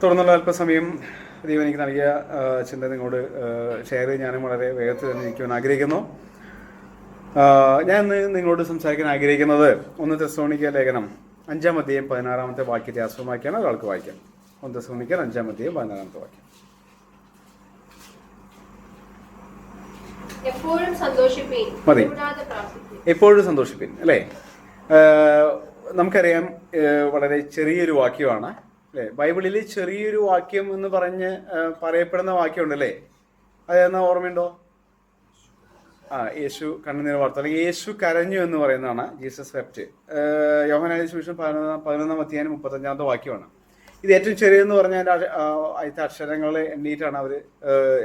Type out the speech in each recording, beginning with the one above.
തുടർന്നുള്ള അല്പസമയം ദൈവം എനിക്ക് നൽകിയ ചിന്ത നിങ്ങളോട് ഷെയർ ചെയ്ത് ഞാനും വളരെ വേഗത്തിൽ തന്നെ ഇരിക്കുവാൻ ആഗ്രഹിക്കുന്നു. ഞാൻ ഇന്ന് നിങ്ങളോട് സംസാരിക്കാൻ ആഗ്രഹിക്കുന്നത് 1 തെസ്സലോനിക്ക ലേഖനം 5-ാം അധ്യായം 16-ാമത്തെ വാക്യത്തെ ആസ്പദമാക്കിയാണ്. ഒരാൾക്ക് വായിക്കാം. 1 തെസ്സലോനിക്കർ 5-ാം അധ്യായം 16-ാമത്തെ വാക്യം. മതി, എപ്പോഴും സന്തോഷിപ്പിൻ അല്ലേ. നമുക്കറിയാം, വളരെ ചെറിയൊരു വാക്യമാണ് അല്ലേ. ബൈബിളിൽ ചെറിയൊരു വാക്യം എന്ന് പറയപ്പെടുന്ന വാക്യമുണ്ടല്ലേ. അതെന്നാ ഓർമ്മയുണ്ടോ? യേശു കണ്ണുനീർ വാർത്തു, അല്ലെങ്കിൽ യേശു കരഞ്ഞു എന്ന് പറയുന്നതാണ്. Jesus wept. യോഹന്നാന്റെ സുവിശേഷം 11-ാം അധ്യായം 35-ാമത്തെ വാക്യമാണ്. ഇത് ഏറ്റവും ചെറിയെന്ന് പറഞ്ഞാൽ അതിന്റെ അക്ഷരങ്ങളെ എണ്ണീറ്റാണ് അവർ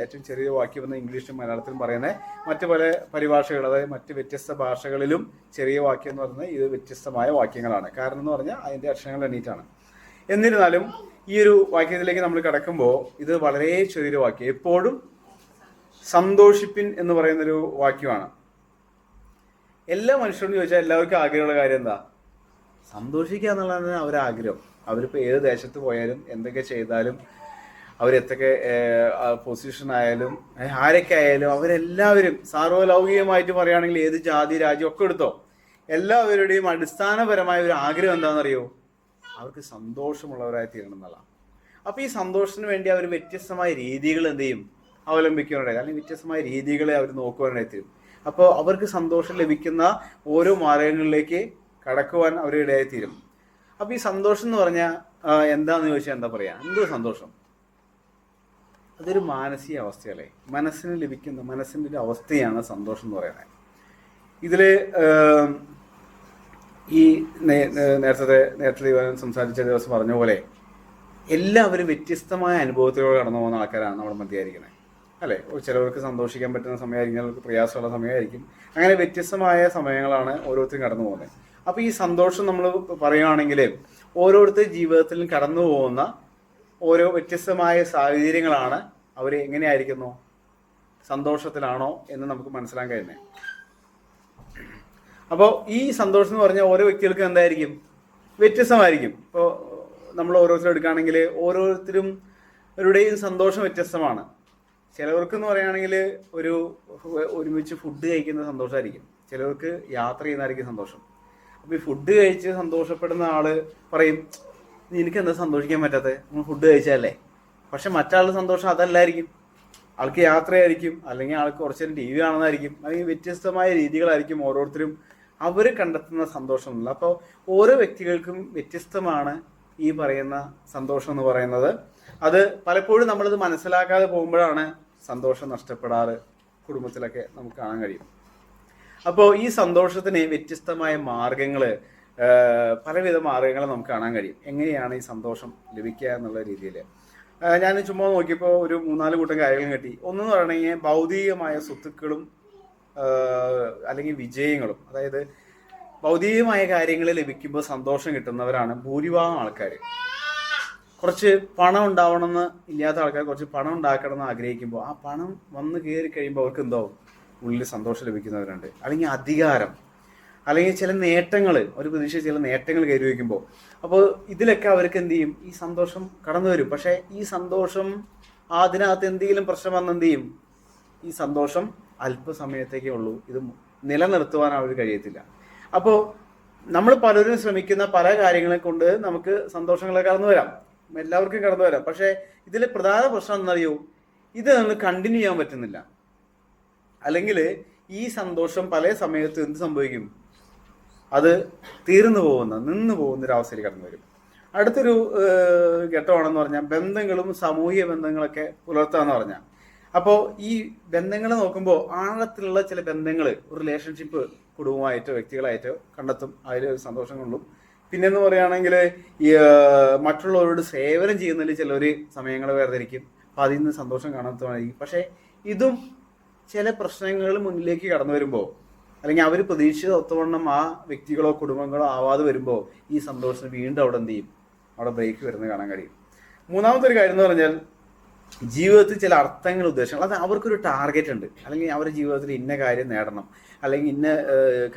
ഏറ്റവും ചെറിയ വാക്യം എന്ന് ഇംഗ്ലീഷിലും മലയാളത്തിലും പറയുന്നത്. മറ്റു പല പരിഭാഷകൾ, അതായത് മറ്റ് വ്യത്യസ്ത ഭാഷകളിലും ചെറിയ വാക്യം എന്ന് പറയുന്നത് ഇത് വ്യത്യസ്തമായ വാക്യങ്ങളാണ്. കാരണം എന്ന് പറഞ്ഞാൽ അതിന്റെ അക്ഷരങ്ങൾ എണ്ണീറ്റാണ്. എന്നിരുന്നാലും ഈ ഒരു വാക്യത്തിലേക്ക് നമ്മൾ കടക്കുമ്പോൾ ഇത് വളരെ ചെറിയൊരു വാക്യം. എപ്പോഴും സന്തോഷിപ്പിൻ എന്ന് പറയുന്നൊരു വാക്യമാണ്. എല്ലാ മനുഷ്യരോടും ചോദിച്ചാൽ എല്ലാവർക്കും ആഗ്രഹമുള്ള കാര്യം എന്താ? സന്തോഷിക്കുക എന്നുള്ളതാണ് അവരുടെ ആഗ്രഹം. അവരിപ്പോൾ ഏത് ദേശത്ത് പോയാലും എന്തൊക്കെ ചെയ്താലും അവരെത്തൊക്കെ പൊസിഷൻ ആയാലും ആരൊക്കെ ആയാലും അവരെല്ലാവരും സാർവലൗകികമായിട്ട് പറയുകയാണെങ്കിൽ ഏത് ജാതി രാജ്യം ഒക്കെ എടുത്തോ, എല്ലാവരുടെയും അടിസ്ഥാനപരമായ ഒരു ആഗ്രഹം എന്താണെന്നറിയോ? അവർക്ക് സന്തോഷമുള്ളവരായി തീരണം എന്നുള്ളതാണ്. അപ്പോൾ ഈ സന്തോഷത്തിന് വേണ്ടി അവർ വ്യത്യസ്തമായ രീതികൾ എന്ത് ചെയ്യും? അവലംബിക്കാനുണ്ടായി, അല്ലെങ്കിൽ വ്യത്യസ്തമായ രീതികളെ അവർ നോക്കുവാനായി തീരും. അപ്പോൾ അവർക്ക് സന്തോഷം ലഭിക്കുന്ന ഓരോ മാർഗങ്ങളിലേക്ക് കടക്കുവാൻ അവർ ഇടയായി തീരും. അപ്പോൾ ഈ സന്തോഷം എന്ന് പറഞ്ഞാൽ എന്താന്ന് ചോദിച്ചാൽ എന്താ പറയാ? എന്തോ സന്തോഷം? അതൊരു മാനസിക അവസ്ഥയല്ലേ. മനസ്സിന് ലഭിക്കുന്ന മനസ്സിൻ്റെ ഒരു അവസ്ഥയാണ് സന്തോഷം എന്ന് പറയുന്നത്. ഇതിൽ ഈ നേരത്തെ ദൈവം സംസാരിച്ച ദിവസം പറഞ്ഞ പോലെ എല്ലാവരും വ്യത്യസ്തമായ അനുഭവത്തിലൂടെ കടന്നു പോകുന്ന ആൾക്കാരാണ് നമ്മുടെ മധ്യയായിരിക്കുന്നത് അല്ലേ. ചിലവർക്ക് സന്തോഷിക്കാൻ പറ്റുന്ന സമയമായിരിക്കും, ചിലർക്ക് പ്രയാസമുള്ള സമയമായിരിക്കും. അങ്ങനെ വ്യത്യസ്തമായ സമയങ്ങളാണ് ഓരോരുത്തരും കടന്നു പോകുന്നത്. അപ്പോൾ ഈ സന്തോഷം നമ്മൾ പറയുകയാണെങ്കിൽ ഓരോരുത്തർ ജീവിതത്തിലും കടന്നു പോകുന്ന ഓരോ വ്യത്യസ്തമായ സാഹചര്യങ്ങളാണ് അവർ എങ്ങനെയായിരിക്കുന്നു, സന്തോഷത്തിലാണോ എന്ന് നമുക്ക് മനസ്സിലാക്കാൻ കഴിയുന്നത്. അപ്പോൾ ഈ സന്തോഷം എന്ന് പറഞ്ഞാൽ ഓരോ വ്യക്തികൾക്കും എന്തായിരിക്കും? വ്യത്യസ്തമായിരിക്കും. ഇപ്പോൾ നമ്മൾ ഓരോരുത്തരും എടുക്കുകയാണെങ്കിൽ ഓരോരുത്തരുടെയും സന്തോഷം വ്യത്യസ്തമാണ്. ചിലവർക്കെന്ന് പറയുകയാണെങ്കിൽ ഒരുമിച്ച് ഫുഡ് കഴിക്കുന്ന സന്തോഷമായിരിക്കും. ചിലർക്ക് യാത്ര ചെയ്യുന്നതായിരിക്കും സന്തോഷം. അപ്പോൾ ഈ ഫുഡ് കഴിച്ച് സന്തോഷപ്പെടുന്ന ആള് പറയും, നിനക്ക് എന്താ സന്തോഷിക്കാൻ പറ്റാത്തത്? നമ്മൾ ഫുഡ് കഴിച്ചാലേ. പക്ഷെ മറ്റാളുടെ സന്തോഷം അതല്ലായിരിക്കും. ആൾക്ക് യാത്രയായിരിക്കും, അല്ലെങ്കിൽ ആൾക്ക് കുറച്ച് നേരം TV കാണുന്നതായിരിക്കും. അല്ലെങ്കിൽ വ്യത്യസ്തമായ രീതികളായിരിക്കും ഓരോരുത്തരും അവർ കണ്ടെത്തുന്ന സന്തോഷം എന്നുള്ളത്. അപ്പോൾ ഓരോ വ്യക്തികൾക്കും വ്യത്യസ്തമാണ് ഈ പറയുന്ന സന്തോഷം എന്ന് പറയുന്നത്. അത് പലപ്പോഴും നമ്മളിത് മനസ്സിലാക്കാതെ പോകുമ്പോഴാണ് സന്തോഷം നഷ്ടപ്പെടാറ് കുടുംബത്തിലൊക്കെ നമുക്ക് കാണാൻ കഴിയും. അപ്പോൾ ഈ സന്തോഷത്തിന് വ്യത്യസ്തമായ മാർഗങ്ങൾ, പലവിധ മാർഗങ്ങൾ നമുക്ക് കാണാൻ കഴിയും. എങ്ങനെയാണ് ഈ സന്തോഷം ലഭിക്കുക എന്നുള്ള രീതിയിൽ ഞാൻ ചുമ്മാ നോക്കിയപ്പോൾ ഒരു 3-4 കൂട്ടം കാര്യങ്ങളും കിട്ടി. ഒന്നെന്ന് പറയണമെങ്കിൽ ഭൗതികമായ സ്വത്തുക്കളും അല്ലെങ്കിൽ വിജയങ്ങളും. അതായത് ഭൗതികമായ കാര്യങ്ങൾ ലഭിക്കുമ്പോൾ സന്തോഷം കിട്ടുന്നവരാണ് ഭൂരിഭാഗം ആൾക്കാർ. കുറച്ച് പണം ഉണ്ടാവണമെന്ന് ഇല്ലാത്ത ആൾക്കാർ കുറച്ച് പണം ഉണ്ടാക്കണം എന്ന് ആഗ്രഹിക്കുമ്പോൾ ആ പണം വന്ന് കയറി കഴിയുമ്പോൾ അവർക്ക് എന്തോ ഉള്ളിൽ സന്തോഷം ലഭിക്കുന്നവരുണ്ട്. അല്ലെങ്കിൽ അധികാരം, അല്ലെങ്കിൽ ചില നേട്ടങ്ങൾ, ഒരു പ്രതീക്ഷ ചില നേട്ടങ്ങൾ കൈവരിക്കുമ്പോൾ, അപ്പോൾ ഇതിലൊക്കെ അവർക്ക് എന്ത് ചെയ്യും? ഈ സന്തോഷം കടന്നു വരും. പക്ഷേ ഈ സന്തോഷം അതിനകത്ത് എന്തെങ്കിലും പ്രശ്നം വന്ന് എന്ത് ചെയ്യും? ഈ സന്തോഷം അല്പസമയത്തേക്കേ ഉള്ളൂ. ഇത് നിലനിർത്തുവാൻ അവർ കഴിയത്തില്ല. അപ്പോൾ നമ്മൾ പലരും ശ്രമിക്കുന്ന പല കാര്യങ്ങളെ കൊണ്ട് നമുക്ക് സന്തോഷങ്ങളെ കടന്നു വരാം, എല്ലാവർക്കും കടന്നു വരാം. പക്ഷേ ഇതിൽ പ്രധാന പ്രശ്നം എന്നറിയോ? ഇത് നമ്മൾ കണ്ടിന്യൂ ചെയ്യാൻ പറ്റുന്നില്ല. അല്ലെങ്കിൽ ഈ സന്തോഷം പല സമയത്ത് എന്ത് സംഭവിക്കും? അത് നിന്നു പോകുന്ന ഒരു അവസ്ഥയിൽ കടന്നു വരും. അടുത്തൊരു ഘട്ടമാണെന്ന് പറഞ്ഞാൽ ബന്ധങ്ങളും സാമൂഹിക ബന്ധങ്ങളൊക്കെ പുലർത്താന്ന് പറഞ്ഞാൽ. അപ്പോൾ ഈ ബന്ധങ്ങൾ നോക്കുമ്പോൾ ആഴത്തിലുള്ള ചില ബന്ധങ്ങൾ, ഒരു റിലേഷൻഷിപ്പ് കുടുംബമായിട്ടോ വ്യക്തികളായിട്ടോ കണ്ടെത്തും. അതിൽ ഒരു സന്തോഷം കൊള്ളും. പിന്നെന്ന് പറയുകയാണെങ്കിൽ ഈ മറ്റുള്ളവരോട് സേവനം ചെയ്യുന്നതിൽ ചിലർ സമയങ്ങൾ വേർതിരിക്കും. അപ്പോൾ അതിൽ നിന്ന് സന്തോഷം കാണാത്തതായിരിക്കും. പക്ഷേ ഇതും ചില പ്രശ്നങ്ങൾ മുന്നിലേക്ക് കടന്നു വരുമ്പോൾ, അല്ലെങ്കിൽ അവർ പ്രതീക്ഷിച്ച ഒത്തവണ്ണം ആ വ്യക്തികളോ കുടുംബങ്ങളോ ആവാതെ വരുമ്പോൾ ഈ സന്തോഷം വീണ്ടും അവിടെ എന്ത് ചെയ്യും? അവിടെ ബ്രേക്ക് വരുന്നത് കാണാൻ കഴിയും. മൂന്നാമത്തെ ഒരു കാര്യം എന്ന് പറഞ്ഞാൽ ജീവിതത്തിൽ ചില അർത്ഥങ്ങൾ, ഉദ്ദേശങ്ങൾ, അത് അവർക്കൊരു ടാർഗറ്റ് ഉണ്ട്. അല്ലെങ്കിൽ അവരുടെ ജീവിതത്തിൽ ഇന്ന കാര്യം നേടണം, അല്ലെങ്കിൽ ഇന്ന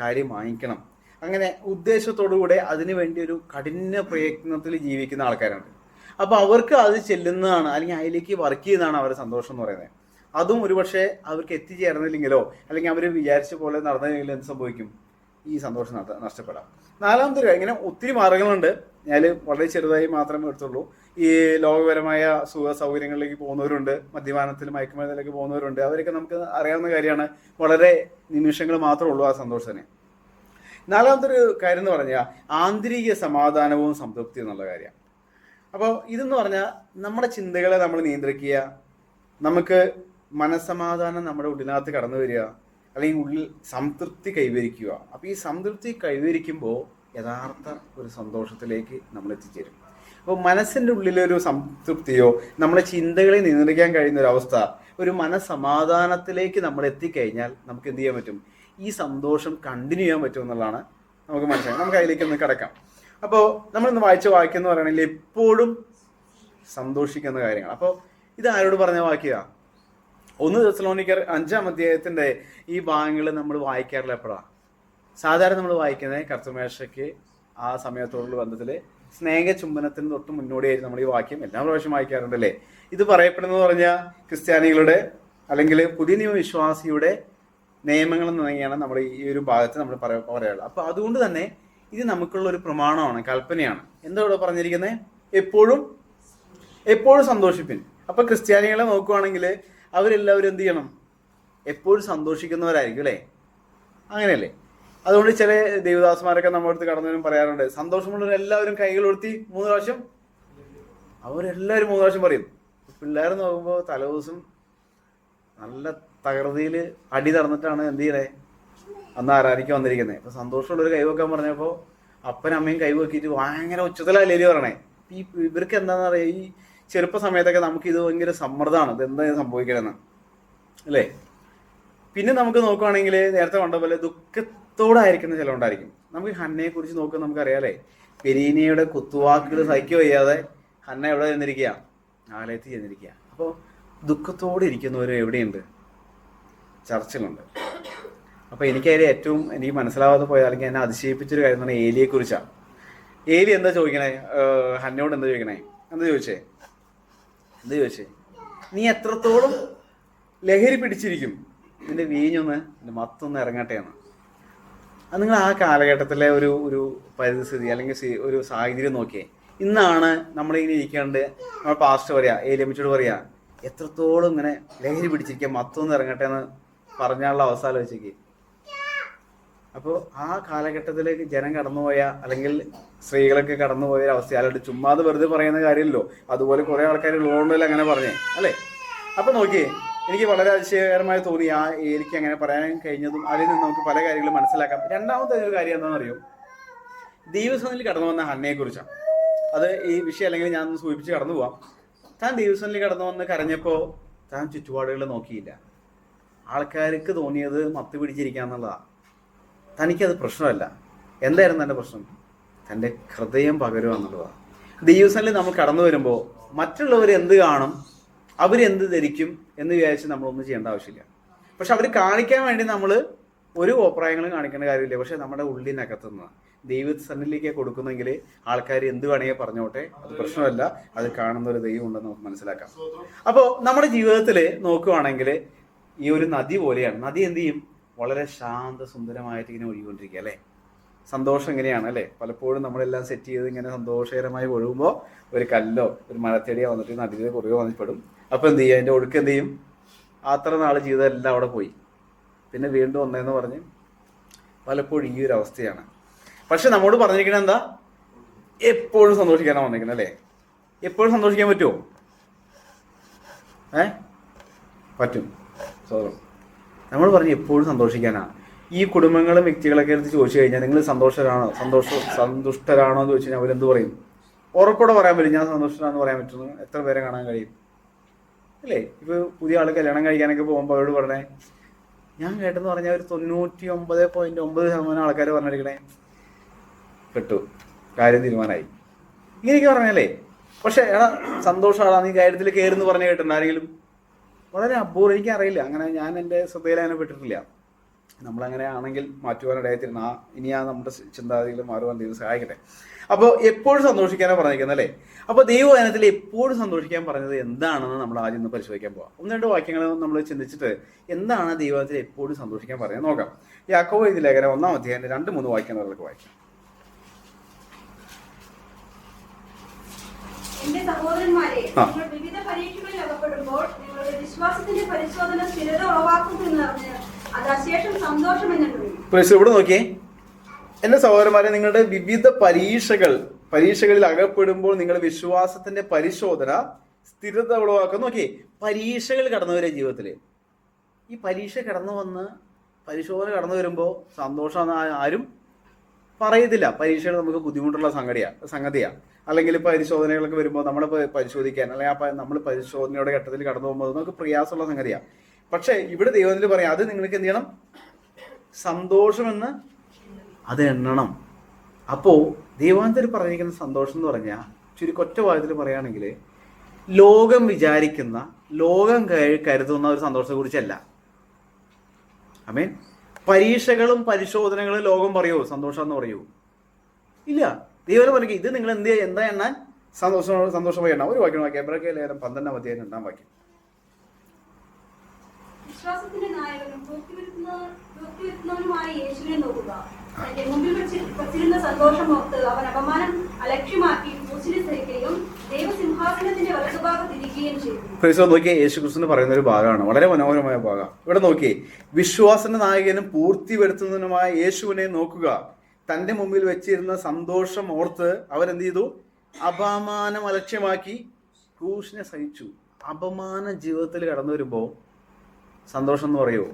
കാര്യം വാങ്ങിക്കണം, അങ്ങനെ ഉദ്ദേശത്തോടുകൂടെ അതിനു വേണ്ടി ഒരു കഠിന പ്രയത്നത്തിൽ ജീവിക്കുന്ന ആൾക്കാരുണ്ട്. അപ്പോൾ അവർക്ക് അത് ചെല്ലുന്നതാണ്, അല്ലെങ്കിൽ അതിലേക്ക് വർക്ക് ചെയ്യുന്നതാണ് അവരുടെ സന്തോഷം എന്ന് പറയുന്നത്. അതും ഒരുപക്ഷെ അവർക്ക് എത്തിച്ചേർന്നില്ലെങ്കിലോ അല്ലെങ്കിൽ അവർ വിചാരിച്ച പോലെ നടന്നില്ലെങ്കിലോ എന്ത് സംഭവിക്കും? ഈ സന്തോഷം നഷ്ടപ്പെടാം. നാലാമത്തെ കാര്യം, ഇങ്ങനെ ഒത്തിരി മാർഗങ്ങളുണ്ട്. ഞാൻ വളരെ ചെറുതായി മാത്രമേ എടുത്തുള്ളൂ. ഈ ലോകപരമായ സുഖ സൗകര്യങ്ങളിലേക്ക് പോകുന്നവരുണ്ട്, മദ്യപാനത്തിൽ മയക്കുമരുന്നിലേക്ക് പോകുന്നവരുണ്ട്. അവരൊക്കെ നമുക്ക് അറിയാവുന്ന കാര്യമാണ്. വളരെ നിമിഷങ്ങൾ മാത്രമേ ഉള്ളൂ ആ സന്തോഷത്തിന്. നാലാമത്തെ ഒരു കാര്യം എന്ന് പറഞ്ഞാൽ ആന്തരിക സമാധാനവും സംതൃപ്തിയും എന്നുള്ള കാര്യം. അപ്പോൾ ഇതെന്ന് പറഞ്ഞാൽ നമ്മുടെ ചിന്തകളെ നമ്മൾ നിയന്ത്രിക്കുക, നമുക്ക് മനസ്സമാധാനം നമ്മുടെ ഉള്ളിനകത്ത് കടന്നു വരിക, അല്ലെങ്കിൽ ഉള്ളിൽ സംതൃപ്തി കൈവരിക്കുക. അപ്പോൾ ഈ സംതൃപ്തി കൈവരിക്കുമ്പോൾ യഥാർത്ഥ ഒരു സന്തോഷത്തിലേക്ക് നമ്മൾ എത്തിച്ചേരും. അപ്പോൾ മനസ്സിൻ്റെ ഉള്ളിലൊരു സംതൃപ്തിയോ നമ്മുടെ ചിന്തകളെ നിയന്ത്രിക്കാൻ കഴിയുന്ന ഒരു അവസ്ഥ, ഒരു മനസ്സമാധാനത്തിലേക്ക് നമ്മൾ എത്തിക്കഴിഞ്ഞാൽ നമുക്ക് എന്ത് ചെയ്യാൻ പറ്റും? ഈ സന്തോഷം കണ്ടിന്യൂ ചെയ്യാൻ പറ്റും എന്നുള്ളതാണ് നമുക്ക് മനസ്സിലാക്കാം. നമുക്ക് അതിലേക്ക് ഒന്ന് കിടക്കാം. അപ്പോൾ നമ്മളിന്ന് വായിച്ച വാക്യം എന്ന് പറയുകയാണെങ്കിൽ എപ്പോഴും സന്തോഷിക്കുന്ന കാര്യങ്ങൾ. അപ്പോൾ ഇത് ആരോട് പറഞ്ഞ വാക്യമാണ്? 1 തെസ്സലോനിക്കർ 5-ാം അധ്യായത്തിന്റെ ഈ ഭാഗങ്ങൾ നമ്മൾ വായിക്കാറില്ല. എപ്പോഴാണ് സാധാരണ നമ്മൾ വായിക്കുന്നത്? കർത്തൃമേശയ്ക്ക് ആ സമയത്തോടുള്ള ബന്ധത്തിൽ സ്നേഹചുംബനത്തിന് തൊട്ട് മുന്നോടിയായിട്ട് നമ്മൾ ഈ വാക്യം എല്ലാ പ്രാവശ്യം വായിക്കാറുണ്ടല്ലേ. ഇത് പറയപ്പെടുന്നത് പറഞ്ഞാൽ ക്രിസ്ത്യാനികളുടെ അല്ലെങ്കിൽ പുതിയ നിയമവിശ്വാസിയുടെ നിയമങ്ങൾ തുടങ്ങിയാണ് നമ്മൾ ഈ ഒരു ഭാഗത്ത് നമ്മൾ പറയാറുള്ളത്. അപ്പൊ അതുകൊണ്ട് തന്നെ ഇത് നമുക്കുള്ള ഒരു പ്രമാണമാണ്, കൽപ്പനയാണ്. എന്താ ഇവിടെ പറഞ്ഞിരിക്കുന്നത്? എപ്പോഴും സന്തോഷിപ്പിൻ. അപ്പൊ ക്രിസ്ത്യാനികളെ നോക്കുവാണെങ്കിൽ അവരെല്ലാവരും എന്ത് ചെയ്യണം? എപ്പോഴും സന്തോഷിക്കുന്നവരായിരിക്കും അല്ലേ? അങ്ങനെയല്ലേ? അതുകൊണ്ട് ചില ദേവദാസന്മാരൊക്കെ നമ്മുടെ അടുത്ത് കടന്നവരും പറയാറുണ്ട്, സന്തോഷമുള്ളവരെല്ലാവരും കൈകൾ ഉയർത്തി 3 പ്രാവശ്യം. അവരെല്ലാവരും 3 പ്രാവശ്യം പറയും. പിള്ളേർ നോക്കുമ്പോൾ തലേദിവസം നല്ല തകൃതിയിൽ അടി നടന്നിട്ടാണ് എന്ത് ചെയ്യണേ അന്ന് ആരാധിക്കാൻ വന്നിരിക്കുന്നത്. അപ്പൊ സന്തോഷമുള്ളൊരു കൈവെക്കാൻ പറഞ്ഞപ്പോൾ അപ്പനും അമ്മയും കൈവെക്കിയിട്ട് ഭയങ്കര ഉച്ചത്തിലല്ലേ പറയണേ. ഇവർക്ക് എന്താണെന്ന് പറയാ, ഈ ചെറുപ്പ സമയത്തൊക്കെ നമുക്ക് ഇത് ഭയങ്കര സമ്മർദ്ദമാണ്, ഇത് എന്താ സംഭവിക്കണമെന്ന് അല്ലേ. പിന്നെ നമുക്ക് നോക്കുവാണെങ്കിൽ നേരത്തെ കണ്ട പോലെ ദുഃഖത്തോടായിരിക്കുന്ന ചിലവുണ്ടായിരിക്കും. നമുക്ക് ഹന്നയെ കുറിച്ച് നോക്കുമ്പോൾ നമുക്കറിയാലേ, പെരീനയുടെ കുത്തുവാക്കുകൾ സഹിക്കുക വയ്യാതെ ഹന്ന എവിടെ ചെന്നിരിക്കുക? ആലയത്തിൽ ചെന്നിരിക്കുക. അപ്പോൾ ദുഃഖത്തോടെ ഇരിക്കുന്നവർ എവിടെയുണ്ട്? ചർച്ചിലുണ്ട്. അപ്പോൾ എനിക്കതിൽ എനിക്ക് മനസ്സിലാവാതെ പോയ അല്ലെങ്കിൽ എന്നെ അതിശയിപ്പിച്ചൊരു കാര്യം എന്ന് പറഞ്ഞാൽ ഏലിയെ കുറിച്ചാണ്. ഏലി എന്താ ചോദിക്കണേ? ഹന്നയോട് എന്താ ചോദിക്കണേ? എന്താ ചോദിച്ചേ? നീ എത്രത്തോളം ലഹരി പിടിച്ചിരിക്കും? നിന്റെ വീഞ്ഞൊന്ന് നിന്റെ മത്തൊന്ന് ഇറങ്ങട്ടെ എന്ന്. അത് നിങ്ങൾ ആ കാലഘട്ടത്തിലെ ഒരു പരിസ്ഥിതി അല്ലെങ്കിൽ ഒരു സാഹചര്യം നോക്കിയേ. ഇന്നാണ് നമ്മളിങ്ങനെ ഇരിക്കാണ്ട് നമ്മൾ പാസ്റ്റർ പറയാ, ഏലിയമ്മച്ചോട് പറയാ, എത്രത്തോളം ഇങ്ങനെ ലഹരി പിടിച്ചിരിക്കുക, മത്തൊന്ന് ഇറങ്ങട്ടെ എന്ന് പറഞ്ഞാലുള്ള അവസ്ഥ ആലോചിച്ചേക്ക്. അപ്പോൾ ആ കാലഘട്ടത്തിലേക്ക് ജനം കടന്നുപോയ അല്ലെങ്കിൽ സ്ത്രീകളൊക്കെ കടന്നുപോയ ഒരു അവസ്ഥ അല്ലാണ്ട് ചുമ്മാതെ വെറുതെ പറയുന്ന കാര്യമില്ലല്ലോ. അതുപോലെ കുറെ ആൾക്കാർ ഉള്ളതുകൊണ്ടല്ലേ അങ്ങനെ പറഞ്ഞേ അല്ലേ. അപ്പൊ നോക്കിയേ, എനിക്ക് വളരെ അതിശയകരമായി തോന്നി ആ എനിക്ക് അങ്ങനെ പറയാൻ കഴിഞ്ഞതും അതിൽ നിന്ന് നമുക്ക് പല കാര്യങ്ങളും മനസ്സിലാക്കാം. രണ്ടാമത്തെ ഒരു കാര്യം എന്താണെന്ന് അറിയോ? ദൈവസന്നിധിയിൽ കടന്നു വന്ന ഹന്നയെ കുറിച്ചാണ്. അത് ഈ വിഷയം അല്ലെങ്കിൽ ഞാൻ സൂചിപ്പിച്ച് കടന്നു പോവാം. താൻ ദൈവസന്നിധിയിൽ കടന്നു വന്ന് കരഞ്ഞപ്പോൾ താൻ ചുറ്റുപാടുകൾ നോക്കിയില്ല. ആൾക്കാർക്ക് തോന്നിയത് മത്ത് പിടിച്ചിരിക്കാന്നുള്ളതാണ്. തനിക്കത് പ്രശ്നമല്ല. എന്തായിരുന്നു എൻ്റെ പ്രശ്നം? തൻ്റെ ഹൃദയം പകരുക എന്നുള്ളതാണ്. ദൈവസന്നിധിയിൽ നമ്മൾ കടന്നു വരുമ്പോൾ മറ്റുള്ളവർ എന്ത് കാണും, അവരെന്ത് ധരിക്കും എന്ന് വിചാരിച്ച് നമ്മളൊന്നും ചെയ്യേണ്ട ആവശ്യമില്ല. പക്ഷെ അവർ കാണിക്കാൻ വേണ്ടി നമ്മൾ ഒരു അഭിപ്രായങ്ങളും കാണിക്കേണ്ട കാര്യമില്ല. പക്ഷെ നമ്മുടെ ഉള്ളിനകത്തുനിന്ന് ദൈവസന്നിധിയിലേക്ക് കൊടുക്കുന്നെങ്കിൽ ആൾക്കാർ എന്ത് വേണമെങ്കിൽ പറഞ്ഞോട്ടെ, അത് പ്രശ്നമല്ല. അത് കാണുന്ന ഒരു ദൈവം ഉണ്ടെന്ന് നമുക്ക് മനസ്സിലാക്കാം. അപ്പോൾ നമ്മുടെ ജീവിതത്തിൽ നോക്കുകയാണെങ്കിൽ ഈ ഒരു നദി പോലെയാണ്. നദി എന്ത് ചെയ്യും? വളരെ ശാന്ത സുന്ദരമായിട്ട് ഇങ്ങനെ ഒഴുകിക്കൊണ്ടിരിക്കുക അല്ലേ. സന്തോഷം എങ്ങനെയാണ് അല്ലേ? പലപ്പോഴും നമ്മളെല്ലാം സെറ്റ് ചെയ്ത് ഇങ്ങനെ സന്തോഷകരമായി ഒഴുകുമ്പോൾ ഒരു കല്ലോ ഒരു മരത്തടിയോ വന്നിട്ട് നദിയിൽ കുറയോ വന്നിപ്പെടും. അപ്പോൾ എന്ത് ചെയ്യും? അതിൻ്റെ ഒഴുക്ക് എന്ത് ചെയ്യും? അത്ര നാൾ ജീവിതം എല്ലാം അവിടെ പോയി, പിന്നെ വീണ്ടും ഒന്നേന്ന് പറഞ്ഞ് പലപ്പോഴും ഈ ഒരു അവസ്ഥയാണ്. പക്ഷെ നമ്മോട് പറഞ്ഞിരിക്കുന്നത് എന്താ? എപ്പോഴും സന്തോഷിക്കാനാണ് വന്നിരിക്കുന്നത് അല്ലേ. എപ്പോഴും സന്തോഷിക്കാൻ പറ്റുമോ? പറ്റും. നമ്മൾ പറഞ്ഞു എപ്പോഴും സന്തോഷിക്കാനാണ്. ഈ കുടുംബങ്ങളും വ്യക്തികളൊക്കെ എടുത്ത് ചോദിച്ചു കഴിഞ്ഞാൽ നിങ്ങൾ സന്തുഷ്ടരാണോ എന്ന് ചോദിച്ചു കഴിഞ്ഞാൽ അവരെന്ത് പറയും? ഉറപ്പോടെ പറയാൻ പറ്റും ഞാൻ സന്തോഷമാണെന്ന് പറയാൻ പറ്റുന്നു. എത്ര പേരെ കാണാൻ കഴിയും അല്ലേ? ഇപ്പോൾ പുതിയ ആൾ കല്യാണം കഴിക്കാനൊക്കെ പോകുമ്പോൾ അവരോട് പറഞ്ഞേ, ഞാൻ കേട്ടെന്ന് പറഞ്ഞാൽ ഒരു 99.9% ആൾക്കാർ പറഞ്ഞിരിക്കണേ പെട്ടു, കാര്യം തീരുമാനമായി, ഇങ്ങനെയൊക്കെ പറഞ്ഞല്ലേ. പക്ഷെ സന്തോഷമാണ് നീ കാര്യത്തിൽ കയറുന്നു പറഞ്ഞു കേട്ടിട്ടുണ്ട് ആരെങ്കിലും? വളരെ അപൂർവം. എനിക്കറിയില്ല, അങ്ങനെ ഞാൻ എൻ്റെ ശ്രദ്ധയിൽ അങ്ങനെ പെട്ടിട്ടില്ല. നമ്മളങ്ങനെ ആണെങ്കിൽ മാറ്റുവാനിടയായിത്തീരുന്ന ഇനി നമ്മുടെ ചിന്താഗതികൾ മാറുവാൻ ദൈവം സഹായിക്കട്ടെ. അപ്പോൾ എപ്പോഴും സന്തോഷിക്കാനാണ് പറഞ്ഞിരിക്കുന്നത് അല്ലേ? അപ്പോൾ ദൈവവചനത്തിൽ എപ്പോഴും സന്തോഷിക്കാൻ പറഞ്ഞത് എന്താണെന്ന് നമ്മൾ ആദ്യം ഒന്ന് പരിശോധിക്കാൻ പോകാം. ഒന്ന് രണ്ട് വാക്യങ്ങൾ നമ്മൾ ചിന്തിച്ചിട്ട് എന്താണ് ദൈവത്തിൽ എപ്പോഴും സന്തോഷിക്കാൻ പറഞ്ഞത് നോക്കാം. യാക്കോബ് എഴുതിയ ലേഖനം 1-ാം അധ്യായം 2-3 വാക്യങ്ങൾക്ക് വായിക്കാം. എന്റെ സഹോദരന്മാരെ, നിങ്ങൾ വിവിധ പരീക്ഷകളിൽ അകപ്പെടുമ്പോൾ നിങ്ങളുടെ വിശ്വാസത്തിന്റെ പരിശോധന സ്ഥിരത ഉളവാക്കുന്നു എന്നറിഞ്ഞ് അത് അശേഷം സന്തോഷം എന്നുണ്ട്. ഇവിടെ നോക്കിയേ, എന്റെ സഹോദരന്മാരെ, നിങ്ങളുടെ വിവിധ പരീക്ഷകളിൽ അകപ്പെടുമ്പോൾ നിങ്ങളുടെ വിശ്വാസത്തിന്റെ പരിശോധന സ്ഥിരത ഉളവാക്കുന്നു. നോക്കിയേ, പരീക്ഷകൾ കടന്നു വരെ ജീവിതത്തില് ഈ പരീക്ഷ കടന്നു വന്ന് പരിശോധന കടന്നു വരുമ്പോൾ സന്തോഷം ആരും പറയത്തില്ല. പരീക്ഷകൾ നമുക്ക് ബുദ്ധിമുട്ടുള്ള സംഗതിയാണ്. അല്ലെങ്കിൽ പരിശോധനകളൊക്കെ വരുമ്പോൾ നമ്മളെ പരിശോധിക്കാൻ അല്ലെങ്കിൽ നമ്മൾ പരിശോധനയുടെ ഘട്ടത്തിൽ കടന്നു പോകുമ്പോൾ നമുക്ക് പ്രയാസമുള്ള സംഗതിയാണ്. പക്ഷെ ഇവിടെ ദൈവത്തിൽ പറയാം, അത് നിങ്ങൾക്ക് എന്ത് ചെയ്യണം? സന്തോഷമെന്ന് അത് എണ്ണണം. അപ്പോൾ ദൈവാന്തത്തിൽ പറഞ്ഞിരിക്കുന്ന സന്തോഷം എന്ന് പറഞ്ഞാൽ ചുരുക്കൊറ്റ വാദത്തിൽ പറയുകയാണെങ്കിൽ ലോകം വിചാരിക്കുന്ന, ലോകം കരുതുന്ന ഒരു സന്തോഷത്തെ കുറിച്ചല്ല. ആമേൻ. പരീക്ഷകളും പരിശോധനകളും ലോകം പറയുമോ സന്തോഷം എന്ന് പറയൂ? ഇല്ല. ദൈവം പറഞ്ഞു ഇത് നിങ്ങൾ എന്താ എണ്ണാൻ? സന്തോഷമായി എണ്ണാം. ഒരു വാക്യം വാക്യം എബ്രായ ലേഖനം 12-ാം അധ്യായം 2-ാം വാക്യം. വിശ്വാസത്തിന്റെ നായകനും പൂർത്തിവരുത്തുന്നവനുമായ യേശുവിനെ നോക്കുക. തന്റെ മുമ്പിൽ വച്ചിരുന്ന സന്തോഷമോർത്ത് അവൻ അപമാനം അലക്ഷ്യമാക്കി ക്രൂശിനെ സഹിക്കുകയും ദൈവസിംഹാസനത്തിന്റെ വലതുഭാഗത്തിരിക്കുകയും ചെയ്തു. നോക്കിയേ, യേശു ക്രിസ്തു പറയുന്ന ഒരു ഭാഗമാണ്, വളരെ മനോഹരമായ ഭാഗം. ഇവിടെ നോക്കിയേ, വിശ്വാസത്തിന്റെ നായകനും പൂർത്തി വരുത്തുന്നതിനുമായ യേശുവിനെ നോക്കുക. തന്റെ മുമ്പിൽ വെച്ചിരുന്ന സന്തോഷം ഓർത്ത് അവൻ എന്ത് ചെയ്തു? അപമാനം അലക്ഷ്യമാക്കി ക്രൂശിനെ സഹിച്ചു. അപമാനം ജീവിതത്തിൽ കടന്നു വരുമ്പോൾ സന്തോഷം എന്ന് പറയുമോ?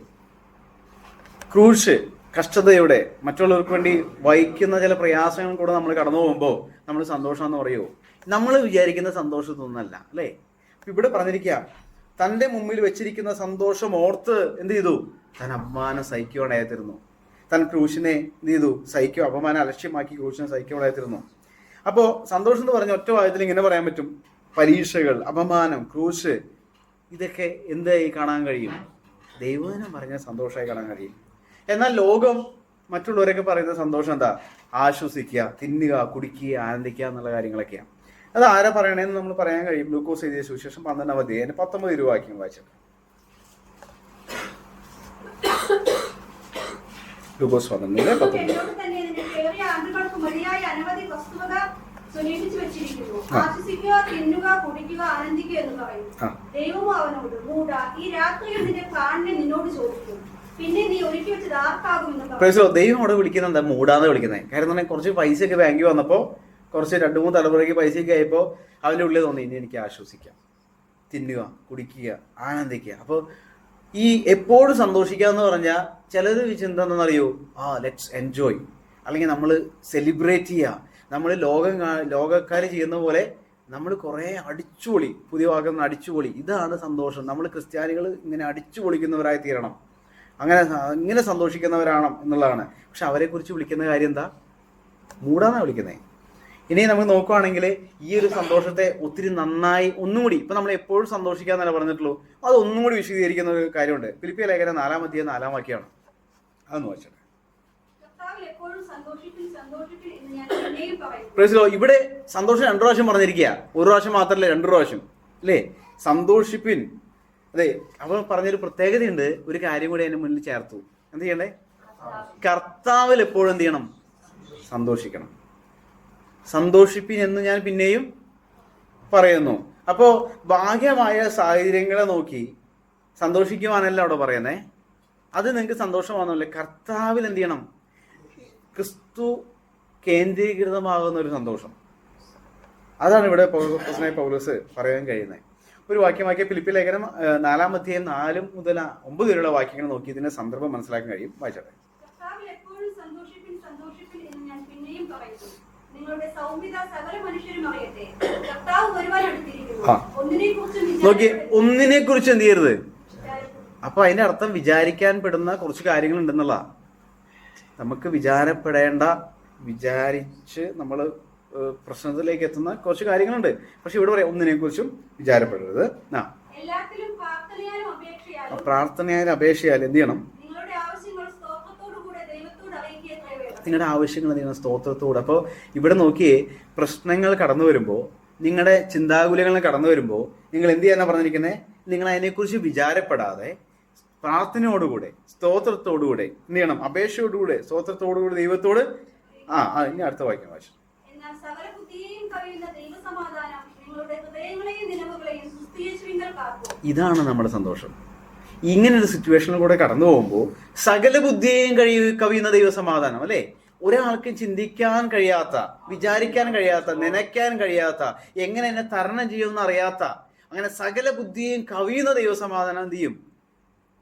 ക്രൂശ്, കഷ്ടതയുടെ മറ്റുള്ളവർക്ക് വേണ്ടി വഹിക്കുന്ന ചില പ്രയാസങ്ങൾ കൂടെ നമ്മൾ കടന്നു പോകുമ്പോൾ നമ്മൾ സന്തോഷം എന്ന് പറയുമോ? നമ്മൾ വിചാരിക്കുന്ന സന്തോഷത്തൊന്നല്ല അല്ലേ? ഇവിടെ പറഞ്ഞിരിക്കുക, തൻ്റെ മുമ്പിൽ വെച്ചിരിക്കുന്ന സന്തോഷം ഓർത്ത് എന്ത് ചെയ്തു? താൻ അപമാനം സഹിക്കുവാനായിത്തീർന്നു. താൻ ക്രൂശിനെ എന്ത് ചെയ്തു? സഹിക്കുക. അപമാനം അലക്ഷ്യമാക്കി ക്രൂശിനെ സഹിക്കുവാനായിത്തീർന്നു. അപ്പോൾ സന്തോഷം എന്ന് പറഞ്ഞ ഒറ്റ വായത്തിൽ ഇങ്ങനെ പറയാൻ പറ്റും, പരീക്ഷകൾ, അപമാനം, ക്രൂശ്, ഇതൊക്കെ എന്തായി കാണാൻ കഴിയും? ദൈവവചനം പറഞ്ഞ സന്തോഷമായി കാണാൻ കഴിയും. എന്നാൽ ലോകം, മറ്റുള്ളവരൊക്കെ പറയുന്ന സന്തോഷം എന്താ? ആശ്വസിക്കുക, തിന്നുക, കുടിക്കുക, ആനന്ദിക്കുക എന്നുള്ള കാര്യങ്ങളൊക്കെയാണ്. അത് ആരാ പറയണേന്ന് നമ്മൾ പറയാൻ കഴിയും. ലൂക്കോസ് എഴുതിയ സുവിശേഷം 12-ാം അധ്യായം 19 വാക്യം വായിച്ചത്. ലൂക്കോസ് 12:19. ദൈവം അവിടെ വിളിക്കുന്നത് എന്താ? മൂടാന്ന് വിളിക്കുന്നത്. കാരണം കുറച്ച് പൈസയൊക്കെ ബാങ്കിൽ വന്നപ്പോൾ, കുറച്ച് 2-3 തലമുറയ്ക്ക് പൈസയൊക്കെ ആയപ്പോൾ അവൻ്റെ ഉള്ളിൽ തോന്നി ഇനി എനിക്ക് ആശ്വസിക്കാം, തിന്നുക, കുടിക്കുക, ആനന്ദിക്കുക. അപ്പോൾ ഈ എപ്പോഴും സന്തോഷിക്കുക എന്ന് പറഞ്ഞാൽ ചിലർ ചിന്ത എന്താണെന്നറിയോ? ലെറ്റ്സ് എൻജോയ്, അല്ലെങ്കിൽ നമ്മൾ സെലിബ്രേറ്റ് ചെയ്യുക, നമ്മൾ ലോകക്കാർ ചെയ്യുന്ന പോലെ നമ്മൾ കുറേ അടിച്ചുപൊളി, പുതിയ വാക്കുന്ന അടിച്ചുപൊളി, ഇതാണ് സന്തോഷം. നമ്മൾ ക്രിസ്ത്യാനികൾ ഇങ്ങനെ അടിച്ചുപൊളിക്കുന്നവരായി തീരണം, ഇങ്ങനെ സന്തോഷിക്കുന്നവരാണ് എന്നുള്ളതാണ്. പക്ഷെ അവരെക്കുറിച്ച് വിളിക്കുന്ന കാര്യം എന്താ? മൂടാന്നാണ് വിളിക്കുന്നത്. ഇനി നമുക്ക് നോക്കുകയാണെങ്കിൽ ഈ ഒരു സന്തോഷത്തെ ഒത്തിരി നന്നായി ഒന്നും കൂടി, ഇപ്പം നമ്മൾ എപ്പോഴും സന്തോഷിക്കാന്നല്ല പറഞ്ഞിട്ടുള്ളൂ, അത് ഒന്നും കൂടി വിശദീകരിക്കുന്ന ഒരു കാര്യമുണ്ട്. ഫിലിപ്പിയ ലേഖനം 4-ാം അധ്യായം 4-ാം വാക്യമാണ്. അതൊന്ന് വായിച്ചത്. ഇവിടെ സന്തോഷം 2 പ്രാവശ്യം പറഞ്ഞിരിക്കുക. ഒരു പ്രാവശ്യം മാത്രമല്ല, 2 പ്രാവശ്യം അല്ലേ? സന്തോഷിപ്പിൻ. അതെ, അവൻ പറഞ്ഞൊരു പ്രത്യേകതയുണ്ട്. ഒരു കാര്യം കൂടി അതിന് മുന്നിൽ ചേർത്തു. എന്ത് ചെയ്യണ്ടേ? കർത്താവിൽ എപ്പോഴും എന്ത് ചെയ്യണം? സന്തോഷിക്കണം. സന്തോഷിപ്പിൻ എന്ന് ഞാൻ പിന്നെയും പറയുന്നു. അപ്പോൾ ഭാഗ്യമായ സാഹചര്യങ്ങളെ നോക്കി സന്തോഷിക്കുവാനല്ല അവിടെ പറയുന്നേ. അത് നിങ്ങൾക്ക് സന്തോഷമാണെന്നല്ലേ? കർത്താവിൽ എന്ത് ചെയ്യണം? ക്രിസ്തു കേന്ദ്രീകൃതമാകുന്ന ഒരു സന്തോഷം. അതാണ് ഇവിടെ പൗലോസ് പറയാൻ കഴിയുന്നത്. ഒരു വാക്യമാക്കിയ ഫിലിപ്പിയ ലേഖനം 4-ാം അധ്യായം 4 മുതൽ 9 വരെയുള്ള വാക്യങ്ങൾ നോക്കി ഇതിന്റെ സന്ദർഭം മനസ്സിലാക്കാൻ കഴിയും. വായിച്ചോട്ടെ. നോക്കി, ഒന്നിനെ കുറിച്ച് എന്ത് ചെയ്യരുത്? അപ്പൊ അതിന്റെ അർത്ഥം വിചാരിക്കാൻ പെടുന്ന കുറച്ച് കാര്യങ്ങൾ ഉണ്ടെന്നുള്ള. നമുക്ക് വിചാരിച്ച് നമ്മൾ പ്രശ്നത്തിലേക്ക് എത്തുന്ന കുറച്ച് കാര്യങ്ങളുണ്ട്. പക്ഷെ ഇവിടെ പറയാം, ഒന്നിനെ കുറിച്ചും വിചാരപ്പെടരുത്. പ്രാർത്ഥനയായാലും അപേക്ഷയാലും എന്ത് ചെയ്യണം? നിങ്ങളുടെ ആവശ്യങ്ങൾ നിങ്ങൾ സ്തോത്രത്തോടെ. അപ്പോൾ ഇവിടെ നോക്കിയേ, പ്രശ്നങ്ങൾ കടന്നു വരുമ്പോൾ, നിങ്ങളുടെ ചിന്താകുലങ്ങൾ കടന്നു വരുമ്പോൾ നിങ്ങൾ എന്ത് ചെയ്യാനാണ് പറഞ്ഞിരിക്കുന്നത്? നിങ്ങൾ അതിനെക്കുറിച്ച് വിചാരപ്പെടാതെ പ്രാർത്ഥനയോടുകൂടെ സ്തോത്രത്തോടുകൂടെ എന്ത് ചെയ്യണം? അപേക്ഷയോടുകൂടെ സ്തോത്രത്തോടുകൂടെ ദൈവത്തോട് ഇനി അടുത്ത വാക്യം വായിച്ചു. എന്നാൽ സകല ബുദ്ധിയെയും കവിയുന്ന ദൈവസമാധാനം നിങ്ങളുടെ ഹൃദയങ്ങളെയും നിലവുകളെയും സുസ്ഥിരീകരിച്ചുവിങ്കൽ കാക്കും. ഇതാണ് നമ്മുടെ സന്തോഷം. ഇങ്ങനെ ഒരു സിറ്റുവേഷനിൽ കൂടെ കടന്നു പോകുമ്പോൾ സകല ബുദ്ധിയെയും കവിയുന്ന ദൈവസമാധാനം, അല്ലേ? ഒരാൾക്കും ചിന്തിക്കാൻ കഴിയാത്ത, വിചാരിക്കാൻ കഴിയാത്ത, നനയ്ക്കാൻ കഴിയാത്ത, എങ്ങനെ എന്നെ തരണം ചെയ്യുമെന്ന് അറിയാത്ത, അങ്ങനെ സകല ബുദ്ധിയെയും കവിയുന്ന ദൈവസമാധാനം എന്ത് ചെയ്യും?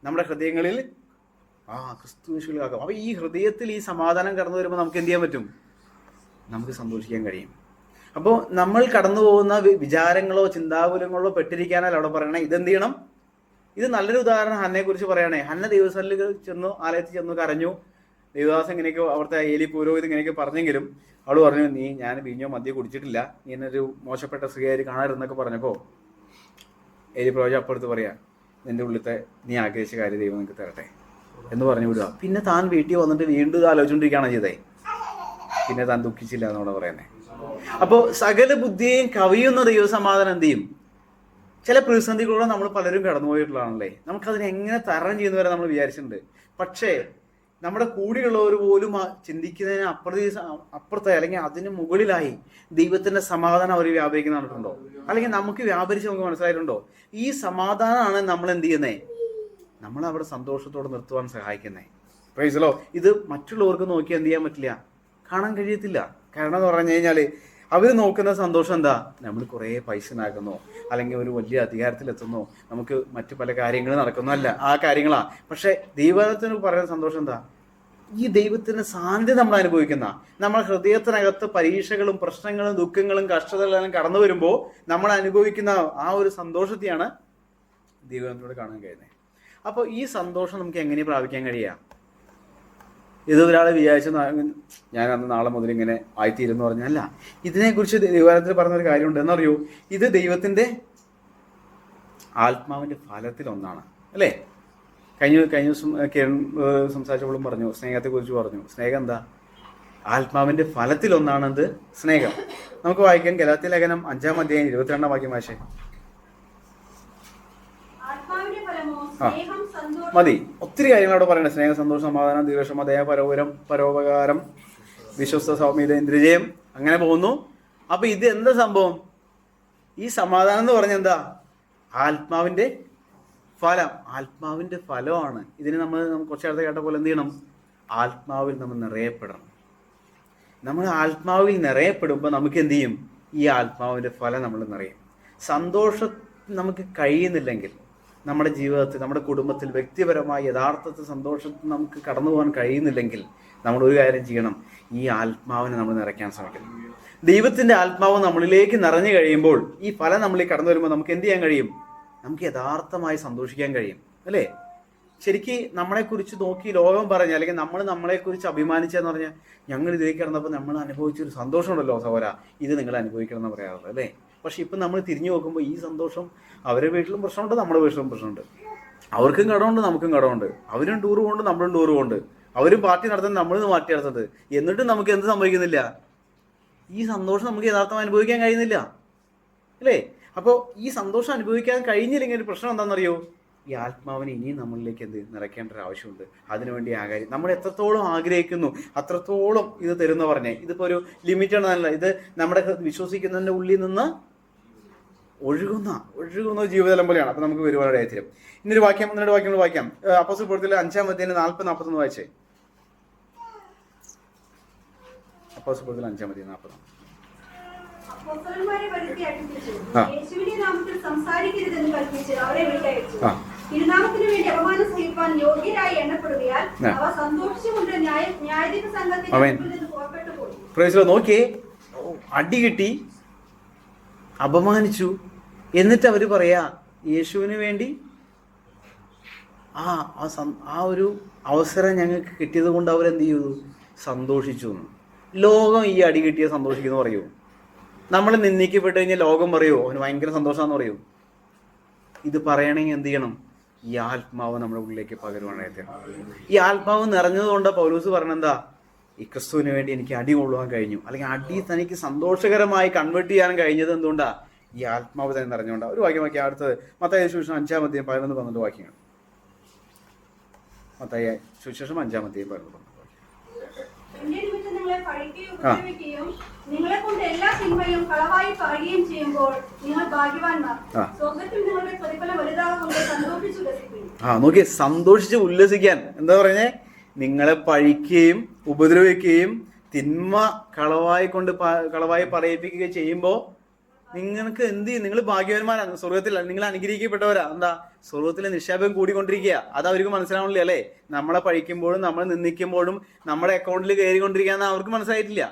നമ്മുടെ ഹൃദയങ്ങളിൽ ക്രിസ്തുവിൽ കാക്കും. അപ്പൊ ഈ ഹൃദയത്തിൽ ഈ സമാധാനം കടന്നു വരുമ്പോൾ നമുക്ക് എന്ത് ചെയ്യാൻ പറ്റും? നമുക്ക് സന്തോഷിക്കാൻ കഴിയും. അപ്പോൾ നമ്മൾ കടന്നു പോകുന്ന വിചാരങ്ങളോ ചിന്താകുലങ്ങളോ പെട്ടിരിക്കാനല്ല അവിടെ പറയണേ. ഇതെന്ത് ചെയ്യണം? ഇത് നല്ലൊരു ഉദാഹരണം ഹന്നയെ കുറിച്ച് പറയണേ. ഹന്ന ദൈവസ്ഥലിൽ ചെന്നു, ആലയത്തിൽ ചെന്നു കരഞ്ഞു. ദേവദാസ് ഇങ്ങനെയൊക്കെ അവിടുത്തെ ഏലി പുരോഹിത് ഇങ്ങനെയൊക്കെ പറഞ്ഞെങ്കിലും അവൾ പറഞ്ഞു, ഞാൻ വീഞ്ഞോ മദ്യം കുടിച്ചിട്ടില്ല, നീ എന്നൊരു മോശപ്പെട്ട സ്ത്രീയായി കാണരുതെന്നൊക്കെ പറഞ്ഞപ്പോൾ ഏലി പ്രവാചകൻ അപ്പുറത്ത് പറയാ, നിന്റെ ഉള്ളിലത്തെ നീ ആഗ്രഹിച്ച കാര്യം ദൈവം നിനക്ക് തരട്ടെ എന്ന് പറഞ്ഞു വിടുക. പിന്നെ താൻ വീട്ടിൽ വന്നിട്ട് വീണ്ടും ഇത് ആലോചിച്ചുകൊണ്ടിരിക്കുകയാണ് ചെയ്തേ. പിന്നെ താൻ ദുഃഖിച്ചില്ല എന്നോട് പറയുന്നത്. അപ്പോൾ സകല ബുദ്ധിയെയും കവിയുന്ന ദൈവസമാധാനം എന്ത് ചെയ്യും? ചില പ്രതിസന്ധികളിലൂടെ നമ്മൾ പലരും കടന്നുപോയിട്ടുള്ളതാണല്ലേ. നമുക്കതിനെ എങ്ങനെ തരണം ചെയ്യുന്ന വരെ നമ്മൾ വിചാരിച്ചിട്ടുണ്ട്. പക്ഷേ നമ്മുടെ കൂടെയുള്ളവർ പോലും ചിന്തിക്കുന്നതിന് അപ്പുറത്തെ അല്ലെങ്കിൽ അതിന് മുകളിലായി ദൈവത്തിന്റെ സമാധാനം അവർ വ്യാപരിക്കുന്ന കണ്ടിട്ടുണ്ടോ? അല്ലെങ്കിൽ നമുക്ക് വ്യാപരിച്ച് നമുക്ക് മനസ്സിലായിട്ടുണ്ടോ? ഈ സമാധാനമാണ് നമ്മൾ എന്ത് ചെയ്യുന്നത്? നമ്മൾ അവിടെ സന്തോഷത്തോടെ നിർത്തുവാൻ സഹായിക്കുന്നത്. പ്രൈസലോ. ഇത് മറ്റുള്ളവർക്ക് നോക്കി എന്ത് ചെയ്യാൻ പറ്റില്ല, കാണാൻ കഴിയത്തില്ല. കാരണം എന്ന് പറഞ്ഞു കഴിഞ്ഞാൽ അവർ നോക്കുന്ന സന്തോഷം എന്താ? നമ്മൾ കുറേ പൈസ ഉണ്ടാക്കുന്നോ, അല്ലെങ്കിൽ ഒരു വലിയ അധികാരത്തിലെത്തുന്നോ, നമുക്ക് മറ്റു പല കാര്യങ്ങളും നടക്കുന്നോ, അല്ല ആ കാര്യങ്ങളാ. പക്ഷെ ദൈവത്തിന് പറയുന്ന സന്തോഷം എന്താ? ഈ ദൈവത്തിന്റെ സാന്നിധ്യം നമ്മൾ അനുഭവിക്കുന്ന, നമ്മുടെ ഹൃദയത്തിനകത്ത് പരീക്ഷകളും പ്രശ്നങ്ങളും ദുഃഖങ്ങളും കഷ്ടതകളും കടന്നു വരുമ്പോൾ നമ്മൾ അനുഭവിക്കുന്ന ആ ഒരു സന്തോഷത്തെയാണ് ദൈവത്തിനോട് കാണാൻ കഴിയുന്നത്. അപ്പോൾ ഈ സന്തോഷം നമുക്ക് എങ്ങനെ പ്രാപിക്കാൻ കഴിയുക? ഇത് ഒരാൾ വിചാരിച്ച ഞാൻ അന്ന് നാളെ മുതൽ ഇങ്ങനെ ആയിത്തീരുന്നു പറഞ്ഞല്ല. ഇതിനെക്കുറിച്ച് ദൈവത്തിൽ പറഞ്ഞൊരു കാര്യമുണ്ട്. എന്നറിയോ? ഇത് ദൈവത്തിന്റെ ആത്മാവിന്റെ ഫലത്തിൽ ഒന്നാണ്, അല്ലേ? കഴിഞ്ഞ ദിവസം സംസാരിച്ചപ്പോഴും പറഞ്ഞു, സ്നേഹത്തെ കുറിച്ച് പറഞ്ഞു. സ്നേഹം എന്താ? ആത്മാവിന്റെ ഫലത്തിൽ ഒന്നാണെന്ത്? സ്നേഹം. നമുക്ക് വായിക്കാം. ഗലാത്യ ലേഖനം 5-ാം അധ്യായം 22-ാം വാക്യം വായിച്ചേ. മതി. ഒത്തിരി കാര്യങ്ങൾ അവിടെ പറയണേ. സ്നേഹം, സന്തോഷം, സമാധാനം, ദീർഘക്ഷമ, ദയ, പരോപകാരം, വിശ്വസ്ത, സൗമ്യത, ഇന്ദ്രിജയം, അങ്ങനെ പോകുന്നു. അപ്പൊ ഇത് എന്താ സംഭവം? ഈ സമാധാനം എന്ന് പറഞ്ഞ എന്താ? ആത്മാവിന്റെ ഫലം. ആത്മാവിന്റെ ഫലമാണ്. ഇതിന് നമ്മൾ കുറച്ച് നേരത്തെ കേട്ട പോലെ എന്ത് ചെയ്യണം? ആത്മാവിൽ നമ്മൾ നിറയപ്പെടണം. നമ്മൾ ആത്മാവിൽ നിറയപ്പെടുമ്പോൾ നമുക്ക് എന്ത് ചെയ്യും? ഈ ആത്മാവിന്റെ ഫലം നമ്മൾ നിറയും. സന്തോഷം നമുക്ക് കഴിയുന്നില്ലെങ്കിൽ, നമ്മുടെ ജീവിതത്തിൽ, നമ്മുടെ കുടുംബത്തിൽ, വ്യക്തിപരമായി യഥാർത്ഥത്തിൽ സന്തോഷത്തിൽ നമുക്ക് കടന്നു പോകാൻ കഴിയുന്നില്ലെങ്കിൽ, നമ്മൾ ഒരു കാര്യം ചെയ്യണം. ഈ ആത്മാവിനെ നമ്മൾ നിറയ്ക്കാൻ ശ്രമിക്കണം. ദൈവത്തിന്റെ ആത്മാവ് നമ്മളിലേക്ക് നിറഞ്ഞു കഴിയുമ്പോൾ, ഈ ഫലം നമ്മളിലേക്ക് കടന്നു വരുമ്പോൾ നമുക്ക് എന്ത് ചെയ്യാൻ കഴിയും? നമുക്ക് യഥാർത്ഥമായി സന്തോഷിക്കാൻ കഴിയും, അല്ലേ? ശരിക്കും നമ്മളെക്കുറിച്ച് നോക്കി ലോകം പറഞ്ഞ, അല്ലെങ്കിൽ നമ്മൾ നമ്മളെക്കുറിച്ച് അഭിമാനിച്ചെന്ന് പറഞ്ഞാൽ, ഞങ്ങൾ ഇതിലേക്ക് കിടന്നപ്പോൾ നമ്മൾ അനുഭവിച്ചൊരു സന്തോഷമുണ്ടല്ലോ സഹോദരാ, ഇത് നിങ്ങൾ അനുഭവിക്കണം എന്ന് പറയാറുള്ളത്, അല്ലേ? പക്ഷെ ഇപ്പം നമ്മൾ തിരിഞ്ഞു നോക്കുമ്പോൾ ഈ സന്തോഷം അവരുടെ വീട്ടിലും പ്രശ്നമുണ്ട്, നമ്മുടെ വീട്ടിലും പ്രശ്നമുണ്ട്. അവർക്കും കടമുണ്ട്, നമുക്കും കടമുണ്ട്. അവരും ടൂർ പോകുന്നുണ്ട്, നമ്മളും ടൂർ പോകുന്നുണ്ട്. അവരും പാർട്ടി നടത്തുന്നത്, നമ്മളും പാർട്ടി നടത്തുന്നത്. എന്നിട്ടും നമുക്ക് എന്ത് സംഭവിക്കുന്നില്ല? ഈ സന്തോഷം നമുക്ക് യഥാർത്ഥം അനുഭവിക്കാൻ കഴിയുന്നില്ല, അല്ലേ? അപ്പോൾ ഈ സന്തോഷം അനുഭവിക്കാൻ കഴിഞ്ഞില്ലെങ്കിൽ ഒരു പ്രശ്നം എന്താണെന്നറിയോ? ഈ ആത്മാവിനെ ഇനിയും നമ്മളിലേക്ക് നിറയ്ക്കേണ്ട ഒരു ആവശ്യമുണ്ട്. അതിനുവേണ്ടി ആ കാര്യം നമ്മൾ എത്രത്തോളം ആഗ്രഹിക്കുന്നു അത്രത്തോളം ഇത് തരുന്ന പറഞ്ഞേ. ഇതിപ്പോൾ ഒരു ലിമിറ്റഡ് അല്ല, ഇത് നമ്മുടെ വിശ്വസിക്കുന്നതിൻ്റെ ഉള്ളിൽ നിന്ന് ഒഴുകുന്ന ജീവിതം പോലെയാണ്. അപ്പൊ നമുക്ക് ഒരുപാട് തരും. ഇന്നൊരു വാക്യം, ഒന്നിട്ട് വാക്യങ്ങൾ വായിക്കാം. അപ്പോസ്തല പ്രവൃത്തിയിലെ 5-ാം അധ്യായം 40-41 വായിച്ചേ. അപ്പോസ്തല പ്രവൃത്തിയിലെ 5-ാം അധ്യായം 40. അപ്പോസ്തലന്മാരെ വരുത്തി അടുപ്പിച്ചു, യേശുവിന്റെ നാമത്തിൽ സംസാരിക്കരുതെന്ന് കൽപ്പിച്ച് അവരെ വിട്ടയച്ചു. തിരുനാമത്തിനു വേണ്ടി അപമാനം സഹിപ്പാൻ യോഗ്യരായി എണ്ണപ്പെടുകയാൽ അവ സന്തോഷിച്ചുകൊണ്ട് ന്യായാധിപ സംഘത്തിന്റെ മുമ്പിൽ നിന്ന് പുറപ്പെട്ടു പോയി. നോക്കിയേ, അടി കിട്ടി, അപമാനിച്ചു, എന്നിട്ട് അവര് പറയാ യേശുവിന് വേണ്ടി ആ ഒരു അവസരം ഞങ്ങൾക്ക് കിട്ടിയത് കൊണ്ട് അവരെന്ത് ചെയ്തു? സന്തോഷിച്ചു. ലോകം ഈ അടി കിട്ടിയ സന്തോഷിക്കുന്നു പറയൂ? നമ്മൾ നിന്ദിക്കപ്പെട്ട് കഴിഞ്ഞാൽ ലോകം പറയൂ അവന് ഭയങ്കര സന്തോഷമാണെന്ന് പറയൂ? ഇത് പറയണമെങ്കിൽ എന്ത് ചെയ്യണം? ഈ ആത്മാവ് നമ്മുടെ ഉള്ളിലേക്ക് പകരുവാനായിട്ട്. ഈ ആത്മാവ് നിറഞ്ഞതുകൊണ്ട് പൗലോസ് പറഞ്ഞെന്താ? ഈ ക്രിസ്തുവിന് വേണ്ടി എനിക്ക് അടി കൊള്ളുവാൻ കഴിഞ്ഞു, അല്ലെങ്കിൽ അടി തനിക്ക് സന്തോഷകരമായി കൺവേർട്ട് ചെയ്യാൻ കഴിഞ്ഞത് എന്തുകൊണ്ടാ? ഈ ആത്മാവ് തന്നെ നിറഞ്ഞുകൊണ്ടാ. ഒരു വാക്യം വാക്യം അടുത്തത് മത്തായി സുവിശേഷം 5-ാം 11-12 വാക്യങ്ങൾ. മത്തായി സുവിശേഷം 5-ാം 11-12 എന്റെ നിമിത്തം നിങ്ങളെ പഴിക്കുകയും ഉപദ്രവിക്കുകയും നിങ്ങളെ കൊണ്ട് എല്ലാ തിന്മയും കളവായി പറയുകയും ചെയ്യുമ്പോൾ നിങ്ങൾ ഭാഗ്യവാന്മാർ. സ്വർഗ്ഗത്തിൽ നിങ്ങളുടെ പ്രതിഫലം വലുതാകുകൊണ്ട് സന്തോഷിച്ചു ഉല്ലസിക്കും. നോക്കി, സന്തോഷിച്ച് ഉല്ലസിക്കാൻ. എന്താ പറഞ്ഞേ? നിങ്ങളെ പഴിക്കുകയും ഉപദ്രവിക്കുകയും തിന്മ കളവായി പറയിപ്പിക്കുകയും ചെയ്യുമ്പോൾ നിങ്ങൾക്ക് എന്ത് ചെയ്യും? നിങ്ങൾ ഭാഗ്യവാന്മാരാണ്. സ്വർഗത്തിൽ നിങ്ങൾ അനുഗ്രഹിക്കപ്പെട്ടവരാ. എന്താ? സ്വർഗത്തിലെ നിക്ഷേപം കൂടിക്കൊണ്ടിരിക്കുക. അത് അവർക്ക് മനസ്സിലാവണില്ല അല്ലേ? നമ്മളെ പഴിക്കുമ്പോഴും നമ്മൾ നിന്ദിക്കുമ്പോഴും നമ്മുടെ അക്കൗണ്ടിൽ കയറിക്കൊണ്ടിരിക്കുകയെന്ന് അവർക്ക് മനസ്സിലായിട്ടില്ല.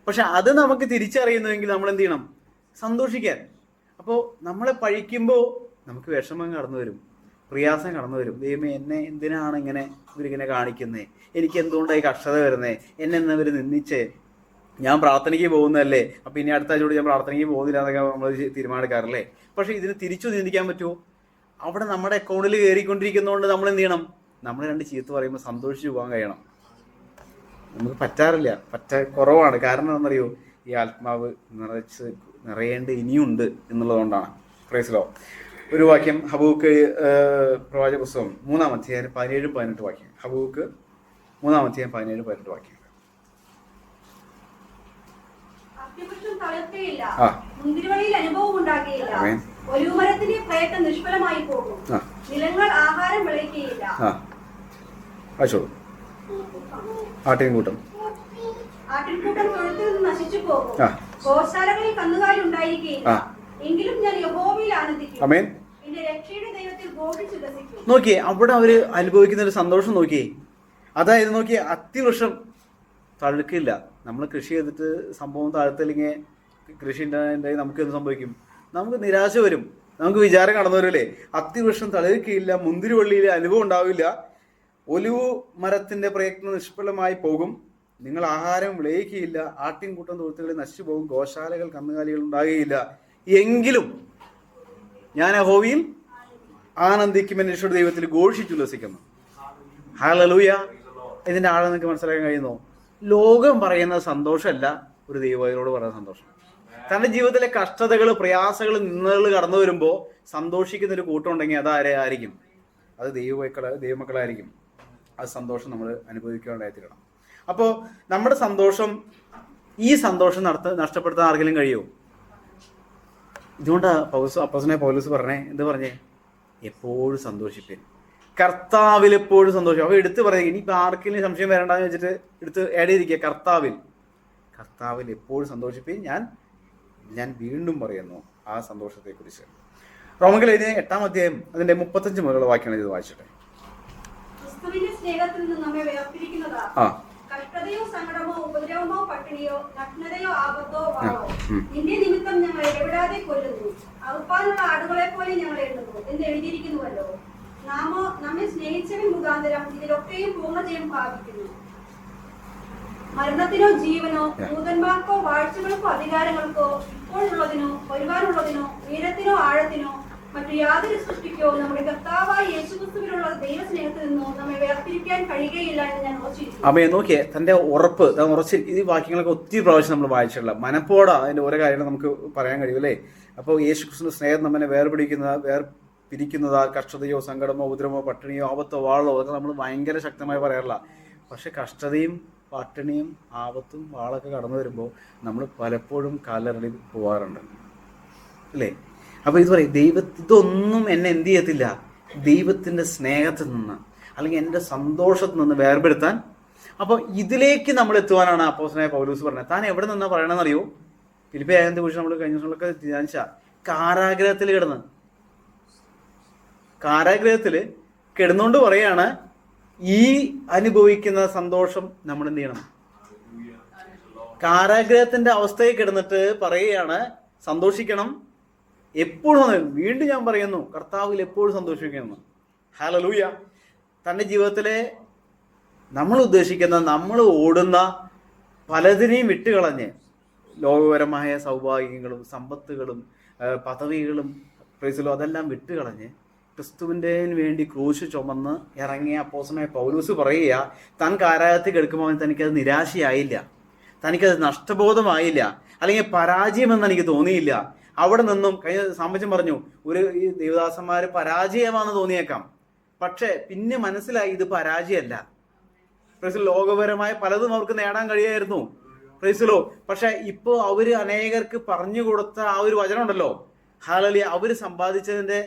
പക്ഷെ അത് നമുക്ക് തിരിച്ചറിയുന്നുവെങ്കിൽ നമ്മൾ എന്ത് ചെയ്യണം? സന്തോഷിക്കാൻ. അപ്പോൾ നമ്മളെ പഴിക്കുമ്പോൾ നമുക്ക് വിഷമം കടന്നു വരും, പ്രയാസം കടന്നു വരും. ദൈവമേ, എന്നെ എന്തിനാണ് ഇവരിങ്ങനെ കാണിക്കുന്നത്? എനിക്ക് എന്തുകൊണ്ടായി കഷ്ടത വരുന്നത്? എന്നെ എന്നവർ നിന്ദിച്ചേ? ഞാൻ പ്രാർത്ഥനയ്ക്ക് പോകുന്നതല്ലേ, അപ്പം ഇനി അടുത്ത ആഴ്ചയോട് ഞാൻ പ്രാർത്ഥനയ്ക്ക് പോകുന്നില്ല എന്നൊക്കെ നമ്മൾ തീരുമാനക്കാറല്ലേ. പക്ഷെ ഇതിന് തിരിച്ചു ചിന്തിക്കാൻ പറ്റുമോ? അവിടെ നമ്മുടെ അക്കൗണ്ടിൽ കയറിക്കൊണ്ടിരിക്കുന്നതുകൊണ്ട് നമ്മൾ എന്ത് ചെയ്യണം? നമ്മൾ രണ്ട് ചീത്ത പറയുമ്പോൾ സന്തോഷിച്ച് പോകാൻ കഴിയണം. നമുക്ക് പറ്റാറില്ല, കുറവാണ്. കാരണം എന്താണെന്നറിയോ? ഈ ആത്മാവ് നിറയേണ്ട ഇനിയുണ്ട് എന്നുള്ളതുകൊണ്ടാണ്. Praise the Lord. ഒരു വാക്യം ഹബൂക്ക് പ്രവാചക പുസ്തകം 3-ാം അധ്യായം 17-18 വാക്യം. ഹബൂക്ക് 3-ാം അധ്യായം 17-18 വാക്യം. മുന്തിരിവള്ളിയിൽ അനുഭവം ഉണ്ടാകുകയില്ല. ഒലിവുമരത്തിന്റെ പ്രയത്നം നിഷ്ഫലമായി പോകും. നിലങ്ങൾ ആഹാരം വിളയിക്കുകയില്ല. ആട്ടിൻകൂട്ടം തൊഴുത്തിൽ നിന്ന് നശിച്ചു പോകും. ഗോശാലകളിൽ കന്നുകാലി ഉണ്ടായിരിക്കുകയില്ല. എങ്കിലും ഞാൻ യഹോവയിൽ ആനന്ദിക്കും. എന്റെ രക്ഷയുടെ ദൈവത്തിൽ ഘോഷിച്ചുല്ലസിക്കും. നോക്കിയേ, അവിടെ അവര് അനുഭവിക്കുന്ന ഒരു സന്തോഷം നോക്കിയേ. അതായത് നോക്കിയേ, അത്തിവൃക്ഷം തഴുക്കില്ല. നമ്മൾ കൃഷി ചെയ്തിട്ട് സംഭവം താഴ്ത്തില്ലെങ്കിൽ കൃഷി ഉണ്ടായി നമുക്ക് എന്ത് സംഭവിക്കും? നമുക്ക് നിരാശ വരും, നമുക്ക് വിചാരം കടന്നു വരില്ലേ? അത്തിവൃക്ഷം തളിർക്കയില്ല, മുന്തിരിവള്ളിയിൽ അനുഭവം ഉണ്ടാവില്ല, ഒലിവു മരത്തിന്റെ പ്രയത്നം നിഷ്ഫലമായി പോകും, നിങ്ങൾ ആഹാരം വിളയിക്കുകയില്ല, ആട്ടിൻകൂട്ടം തൊഴുത്തുകളിൽ നശിച്ചു പോകും, ഗോശാലകൾ കന്നുകാലികൾ ഉണ്ടാകുകയില്ല. എങ്കിലും ഞാൻ യഹോവയിൽ ആനന്ദിക്കും, എന്റെ രക്ഷയുടെ ദൈവത്തിൽ ഘോഷിച്ചുല്ലസിക്കുന്നു. ഹല്ലേലൂയ. ഇതിന്റെ ആഴം നിങ്ങൾക്ക് മനസ്സിലാക്കാൻ കഴിയുന്നോ? ലോകം പറയുന്ന സന്തോഷമല്ല ഒരു ദൈവത്തോട് പറയുന്ന സന്തോഷം. തന്റെ ജീവിതത്തിലെ കഷ്ടതകൾ, പ്രയാസങ്ങൾ, നിന്ദകൾ കടന്നു വരുമ്പോൾ സന്തോഷിക്കുന്ന ഒരു കൂട്ടം ഉണ്ടെങ്കിൽ അത് ആയിരിക്കും? അത് ദൈവമക്കളായിരിക്കും. അത് സന്തോഷം നമ്മൾ അനുഭവിക്കാണ്ടായിത്തീരണം. അപ്പോൾ നമ്മുടെ സന്തോഷം, ഈ സന്തോഷം നഷ്ടപ്പെടുത്താൻ ആർക്കെങ്കിലും കഴിയുമോ? ഇതുകൊണ്ടാണ് അപ്പോസ്തലനായ പൗലോസ് പറഞ്ഞേ, എന്ത് പറഞ്ഞേ? എപ്പോഴും സന്തോഷിപ്പേൻ, കർത്താവിൽ എപ്പോഴും സന്തോഷം. അപ്പോൾ എടുത്ത് പറയുക, ഇനിയിപ്പോൾ ആർക്കെങ്കിലും സംശയം വരണ്ടെന്ന് വെച്ചിട്ട് എടുത്ത് ആഡ് ചെയ്തിരിക്കുക, കർത്താവിൽ എപ്പോഴും സന്തോഷിപ്പേൻ, ഞാൻ വീണ്ടും പറയുന്നു ആ സന്തോഷത്തെക്കുറിച്ച്. റോമൻകർ എഴുതിയ 8-ാം അധ്യായം അതിന്റെ 35 മുതലുള്ള വാക്യങ്ങൾ ഇത് വായിച്ചിട്ടെ. ക്രിസ്തുവിന്റെ സ്നേഹത്തിൽ നിന്ന് നമ്മെ വേർതിരിക്കുന്നതാ കഷ്ടതയോ സങ്കടമോ ഉപദ്രവമോ പട്ടിണിയോ നഗ്നതയോ ആപത്തോ വാളോ നിന്റെ നിമിത്തം ഞങ്ങൾ ഇടപെടാതെ കൊല്ലുന്നു, അറുപ്പാനുള്ള ആടുകളെ പോലെ ഞങ്ങൾ എണ്ണുന്നു എന്ന് എഴുതിയിരിക്കുന്നുവല്ലോ. നമ്മെ സ്നേഹിച്ചവൻ മുഖാന്തരം ഇതിലൊക്കെയും പൂർണ്ണജയം പ്രാപിക്കുന്നു. മരണത്തിനോ ജീവനോ ദൂതന്മാർക്കോ വാഴ്ചകൾക്കോ അധികാരങ്ങൾക്കോ ഇപ്പോഴുള്ളതിനോ വരുവാനുള്ളതിനോ ഉയരത്തിനോ ആഴത്തിനോ മറ്റു യാതൊരു സൃഷ്ടിക്കോ നമ്മുടെ കർത്താവായ യേശുക്രിസ്തുവിനുള്ള ദൈവസ്നേഹത്തിൽ നിന്നോ നമ്മെ വേർതിരിക്കാൻ കഴിയുകയില്ല എന്ന് ഞാൻ ഉറച്ചിരിക്കുന്നു. അമ്മയെ നോക്കിയേ, തന്റെ ഉറപ്പ് ഉറച്ച് ഈ വാക്യങ്ങളൊക്കെ ഒത്തിരി പ്രാവശ്യം നമ്മൾ വായിച്ചിട്ടുള്ള മനപ്പോടാ അതിന്റെ ഓരോ കാര്യങ്ങൾ നമുക്ക് പറയാൻ കഴിയും അല്ലേ? അപ്പോൾ യേശുക്രിസ്തുവിന്റെ സ്നേഹം നമ്മെ വേർപിരിക്കുന്നതാ കഷ്ടതയോ സങ്കടമോ ഉപദ്രവമോ പട്ടിണിയോ ആപത്തോ വാളോ അതൊക്കെ നമ്മൾ ഭയങ്കര ശക്തമായി പറയാറില്ല. പക്ഷെ കഷ്ടതയും പട്ടിണിയും ആപത്തും വാളൊക്കെ കടന്നു വരുമ്പോൾ നമ്മൾ പലപ്പോഴും കാലറടി പോവാറുണ്ട് അല്ലേ? അപ്പോൾ ഇത് പറയും, ഇതൊന്നും എന്നെ എന്ത് ചെയ്യത്തില്ല, ദൈവത്തിൻ്റെ സ്നേഹത്തിൽ നിന്ന് അല്ലെങ്കിൽ എൻ്റെ സന്തോഷത്തിൽ നിന്ന് വേർപെടുത്താൻ. അപ്പോൾ ഇതിലേക്ക് നമ്മൾ എത്തുവാനാണ് അപ്പോസ്തലനായ പൗലോസ് പറഞ്ഞത്. താൻ എവിടെ നിന്നാ പറയണമെന്നറിയോ? ഫിലിപ്പിയ ആയതിനെ കുറിച്ച് നമ്മൾ കഴിഞ്ഞ ദിവസങ്ങളൊക്കെ ധ്യാനിച്ച കാരാഗ്രഹത്തിൽ കിടന്നുകൊണ്ട് പറയാണ്, ഈ അനുഭവിക്കുന്ന സന്തോഷം നമ്മൾ എന്ത് ചെയ്യണം? കാരാഗ്രഹത്തിന്റെ അവസ്ഥയിൽ കിടന്നിട്ട് പറയുകയാണ്, സന്തോഷിക്കണം എപ്പോഴും. വീണ്ടും ഞാൻ പറയുന്നു, കർത്താവിൽ എപ്പോഴും സന്തോഷിക്കണം. ഹല്ലേലൂയ. തൻ്റെ ജീവിതത്തിലെ നമ്മൾ ഉദ്ദേശിക്കുന്ന, നമ്മൾ ഓടുന്ന പലതിനെയും വിട്ടുകളഞ്ഞ് ലോകപരമായ സൗഭാഗ്യങ്ങളും സമ്പത്തുകളും പദവികളും പ്രൈസിലും അതെല്ലാം വിട്ടുകളഞ്ഞ് ക്രിസ്തുവിൻ്റെ വേണ്ടി ക്രൂശ് ചുമന്ന് ഇറങ്ങിയ അപ്പോസ്തലനായ പൗലോസ് പറയുക, താൻ കാരാഗ്രഹത്തിൽ കിടക്കുമ്പോൾ തനിക്കത് നിരാശയായില്ല, തനിക്കത് നഷ്ടബോധമായില്ല, അല്ലെങ്കിൽ പരാജയമെന്ന് എനിക്ക് തോന്നിയില്ല. അവിടെ നിന്നും കഴിഞ്ഞ സാമ്പച്ചൻ പറഞ്ഞു, ഈ ദേവദാസന്മാർ പരാജയമാണെന്ന് തോന്നിയേക്കാം, പക്ഷെ പിന്നെ മനസ്സിലായി ഇത് പരാജയമല്ല. ലോകപരമായ പലതും അവർക്ക് നേടാൻ കഴിയായിരുന്നു, പ്രൈസിലോ. പക്ഷെ ഇപ്പോ അവര് അനേകർക്ക് പറഞ്ഞു കൊടുത്ത ആ ഒരു വചനം ഉണ്ടല്ലോ, ഹല്ലേലൂയ, അവര് സമ്പാദിച്ചതിന്റെ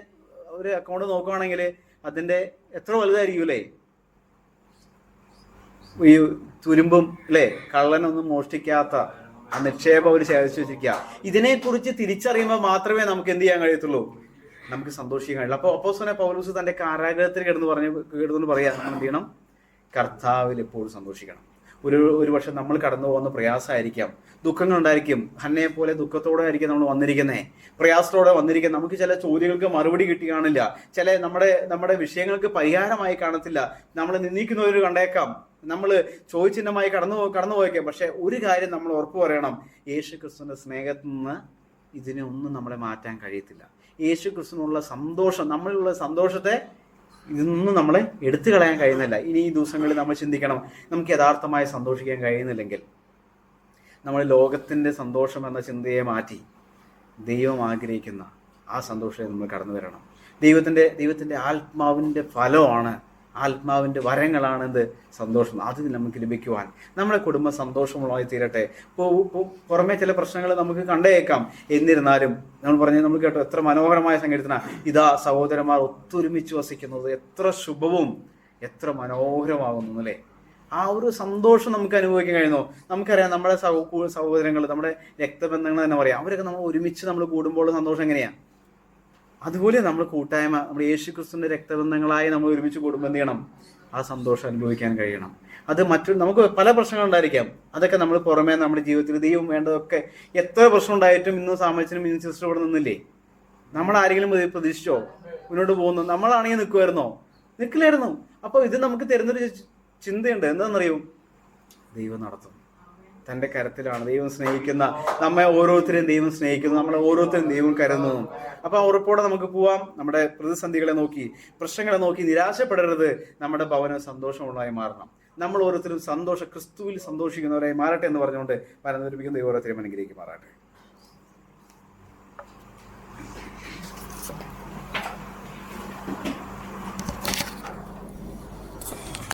ഒരു അക്കൗണ്ട് നോക്കുകയാണെങ്കിൽ അതിന്റെ എത്ര വലുതായിരിക്കും അല്ലേ? ഈ തുരുമ്പും അല്ലേ, കള്ളനൊന്നും മോഷ്ടിക്കാത്ത ആ നിക്ഷേപം അവർ ശേഖരിച്ചു വെച്ചിരിക്കുക. ഇതിനെക്കുറിച്ച് തിരിച്ചറിയുമ്പോൾ മാത്രമേ നമുക്ക് എന്ത് ചെയ്യാൻ കഴിയത്തുള്ളൂ, നമുക്ക് സന്തോഷിക്കാൻ കഴിയുള്ളൂ. അപ്പോൾ അപ്പോസ്തലനായ പൗലോസ് തന്റെ കാരാഗ്രഹത്തിൽ കിടന്നു പറയാ, നമ്മൾ എന്ത് ചെയ്യണം? കർത്താവിൽ എപ്പോഴും സന്തോഷിക്കണം. ഒരു പക്ഷെ നമ്മൾ കടന്നു പോകുന്ന പ്രയാസമായിരിക്കാം, ദുഃഖങ്ങൾ ഉണ്ടായിരിക്കും. ഹന്നയെ പോലെ ദുഃഖത്തോടെ ആയിരിക്കും നമ്മൾ വന്നിരിക്കുന്നത്, പ്രയാസത്തോടെ വന്നിരിക്കുന്നത്. നമുക്ക് ചില ചോദ്യങ്ങൾക്ക് മറുപടി കിട്ടി കാണില്ല, ചില നമ്മുടെ വിഷയങ്ങൾക്ക് പരിഹാരമായി കാണത്തില്ല. നമ്മൾ നിന്ദിക്കുന്നവർ കണ്ടേക്കാം, നമ്മൾ ചോദ്യചിഹ്നമായി കടന്നു പോയേക്കാം. പക്ഷെ ഒരു കാര്യം നമ്മൾ ഉറപ്പ് പറയണം, യേശു ക്രിസ്തുവിന്റെ സ്നേഹത്തിൽ നിന്ന് ഇതിനൊന്നും നമ്മളെ മാറ്റാൻ കഴിയത്തില്ല. യേശു ക്രിസ്തുവിനുള്ള സന്തോഷം, നമ്മളിലുള്ള സന്തോഷത്തെ ഇതൊന്നും നമ്മളെ എടുത്തു കളയാൻ കഴിയുന്നില്ല. ഇനി ഈ ദിവസങ്ങളിൽ നമ്മൾ ചിന്തിക്കണം, നമുക്ക് യഥാർത്ഥമായി സന്തോഷിക്കാൻ കഴിയുന്നില്ലെങ്കിൽ നമ്മൾ ലോകത്തിൻ്റെ സന്തോഷം എന്ന ചിന്തയെ മാറ്റി ദൈവം ആഗ്രഹിക്കുന്ന ആ സന്തോഷത്തെ നമ്മൾ കടന്നു വരണം. ദൈവത്തിൻ്റെ ആത്മാവിൻ്റെ ഫലമാണ്, ആത്മാവിൻ്റെ വരങ്ങളാണ് എന്ത്? സന്തോഷം. അത് നമുക്ക് ലഭിക്കുവാൻ നമ്മുടെ കുടുംബം സന്തോഷമുള്ളതായി തീരട്ടെ. പുറമെ ചില പ്രശ്നങ്ങൾ നമുക്ക് കണ്ടേക്കാം, എന്നിരുന്നാലും നമ്മൾ കേട്ടോ, എത്ര മനോഹരമായ സങ്കീർത്തന, ഇതാ സഹോദരന്മാർ ഒത്തൊരുമിച്ച് വസിക്കുന്നത് എത്ര ശുഭവും എത്ര മനോഹരമാകുന്നു അല്ലേ. ആ ഒരു സന്തോഷം നമുക്ക് അനുഭവിക്കാൻ കഴിയുന്നു. നമുക്കറിയാം, നമ്മുടെ സഹോദരങ്ങൾ, നമ്മുടെ രക്തബന്ധങ്ങൾ തന്നെ പറയാം, അവരൊക്കെ നമ്മൾ ഒരുമിച്ച് നമ്മൾ കൂടുമ്പോൾ സന്തോഷം എങ്ങനെയാണ്? അതുപോലെ നമ്മൾ കൂട്ടായ്മ, നമ്മുടെ യേശു ക്രിസ്തുവിന്റെ രക്തബന്ധങ്ങളായി നമ്മൾ ഒരുമിച്ച് കൂടുമ്പോൾ എന്ത് ചെയ്യണം? ആ സന്തോഷം അനുഭവിക്കാൻ കഴിയണം. അത് നമുക്ക് പല പ്രശ്നങ്ങൾ ഉണ്ടായിരിക്കാം, അതൊക്കെ നമ്മൾ പുറമേ നമ്മുടെ ജീവിതത്തിൽ ദൈവം വേണ്ടതൊക്കെ എത്ര പ്രശ്നം ഉണ്ടായിട്ടും ഇന്ന് സാമൂഹ്യത്തിനും ഇന്ന് സിസ്റ്റർ ഇവിടെ നിന്നില്ലേ? നമ്മൾ ആരെങ്കിലും പ്രതീക്ഷിച്ചോ മുന്നോട്ട് പോകുന്നു? നമ്മളാണെങ്കിൽ നിൽക്കില്ലായിരുന്നു. അപ്പോൾ ഇത് നമുക്ക് തരുന്നൊരു ചിന്തയുണ്ട്, എന്താണെന്നറിയോ? ദൈവം നടത്തും, തൻ്റെ കരത്തിലാണ്. ദൈവം സ്നേഹിക്കുന്ന നമ്മെ ഓരോരുത്തരെയും ദൈവം സ്നേഹിക്കുന്നു, നമ്മളെ ഓരോരുത്തരും ദൈവം കരുതുന്നു. അപ്പൊ ഉറപ്പോടെ നമുക്ക് പോവാം. നമ്മുടെ പ്രതിസന്ധികളെ നോക്കി, പ്രശ്നങ്ങളെ നോക്കി നിരാശപ്പെടരുത്. നമ്മുടെ ഭവനം സന്തോഷമുള്ളതായി മാറണം. നമ്മൾ ഓരോരുത്തരും ക്രിസ്തുവിൽ സന്തോഷിക്കുന്നവരായി മാറട്ടെ എന്ന് പറഞ്ഞുകൊണ്ട് പരമേൽപ്പിക്കുന്ന ദൈവം ഓരോരുത്തരെയും അനുഗ്രഹിക്കുമാറാട്ടെ.